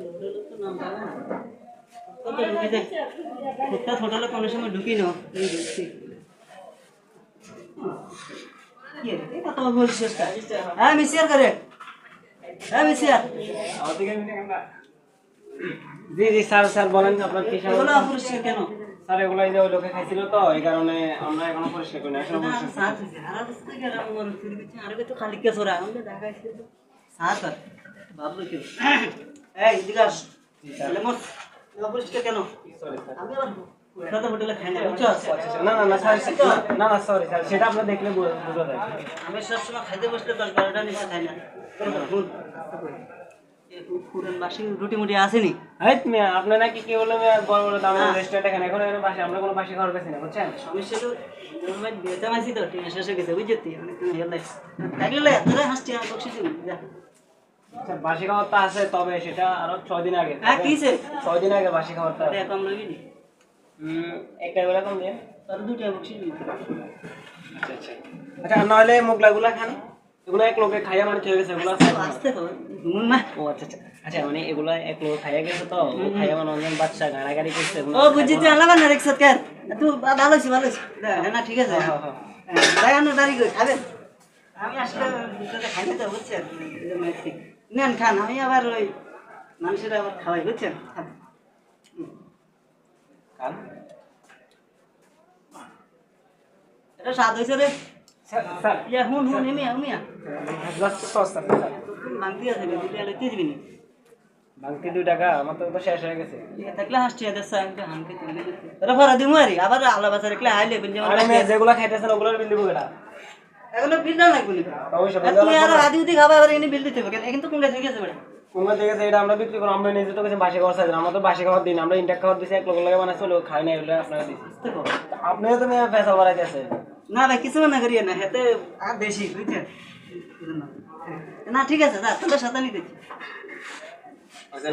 হোটেলে তো নাম জানা না কত ঢুকে যায় ফুটপাত হোটেলে কোনো সময় ঢুকি না এই দেখছি কি রে কত বলছিস হ্যাঁ মিসিয়ার করে হ্যাঁ মিসিয়ার জি জি স্যার স্যার বলেন আপনার কি সমস্যা? এগুলো অপরিষ্কার কেন স্যার এগুলো এই যে ওই লোকে খাইছিল তো এই কারণে আমরা এখনো পরিষ্কার করি না এখনো পরিষ্কার সাত আর বুঝতে গেল আমার ফিরে দিচ্ছে আর তো খালি কে সরা আমাদের ঢাকা এসে তো সাত আর ভাবলো কি এই দিগাস তাহলে মোর অপরিষ্কার কেন সরি স্যার আমি আবার সাদা হোটেলে খাই না বুঝছো না না না স্যার না না সরি স্যার সেটা আপনি দেখলে বুঝা যায় আমি সবসময় খাইতে বসলে 10-12টা নিচে খাই না পুরান বাসি রুটি মুটি আসেনি এই মিয়া আপনি নাকি কি বললেন বড় বড় দামের রেস্টুরেন্ট এখানে এখন এর বাসি আমরা কোনো বাসি খাবার বেশি না বুঝছেন সমস্যা তো আমি বেচা মাছি তো টিয়া শেষ হয়ে গেছে বুঝছি অনেক হেলে থাকলে তোরা হাসছি আমি বকশিস যা স্যার বাসি খাবারটা আছে তবে সেটা আরো 6 দিন আগে হ্যাঁ কিছে 6 দিন আগে বাসি খাবারটা এটা কম লবি নি একটা বেলা কম দিন তোর দুটো বকশিস নি আচ্ছা আচ্ছা আচ্ছা নাহলে মোগলাগুলা খান এগুলো এক লোকে খাইয়া মানে হয়ে গেছে এগুলো আসতে তো ঘুমুন না ও আচ্ছা আচ্ছা আচ্ছা মানে এগুলো এক লোক খাইয়া গেছে তো খাইয়া মানে অনেক বাচ্চা গাড়াগাড়ি করছে ও বুঝছি তুই আলাবা না রেক্সত কেন তুই ভালো আছিস না ঠিক আছে তাই আনো দাঁড়ি কই খাবেন আমি আসলে দুটোতে খাইতে তো বুঝছেন নেন খান আমি আবার ওই মানুষের আবার খাওয়াই বুঝছেন খান এটা স্বাদ হয়েছে রে স্যার স্যার ইয়া হুন এমিয়া জাস্ট সস্তা স্যার মাংতি আছে দুটো লইতে দিবি নি বাংতি 2 টাকা আমার তো শেষ হয়ে গেছে ইয়া থাকলে হাসছি এদের সাইডে হামকে তুলে দিতে ওরা ভরা দিমু আরে আবার আলা বাসা রেখলে হাইলে বিল যেমন আরে মেয়ে যেগুলো খাইতেছেন ওগুলোর বিল দিব কেডা এগুলো বিল না লাগবে নি অবশ্যই তুই আর আদি উদি খাবা আবার এনে বিল দিতে হবে কিন্তু কোনটা ঠিক আছে বড় কোনটা থেকে এটা আমরা বিক্রি করি আমরা নিজে তো কিছু বাসি খাবার চাই আমরা তো বাসি খাবার দিন আমরা ইনটেক খাবার দিছি এক লোক লাগে বানাইছে লোক খাই না এগুলো আপনারা দিছি দেখো আপনিও তো মেয়ে ফেসাল বাড়াইতেছে না ভাই কিছু না করিয়ে না হেতে আর বেশি বুঝছেন না ঠিক আছে যা তোদের সাথে নিতে আচ্ছা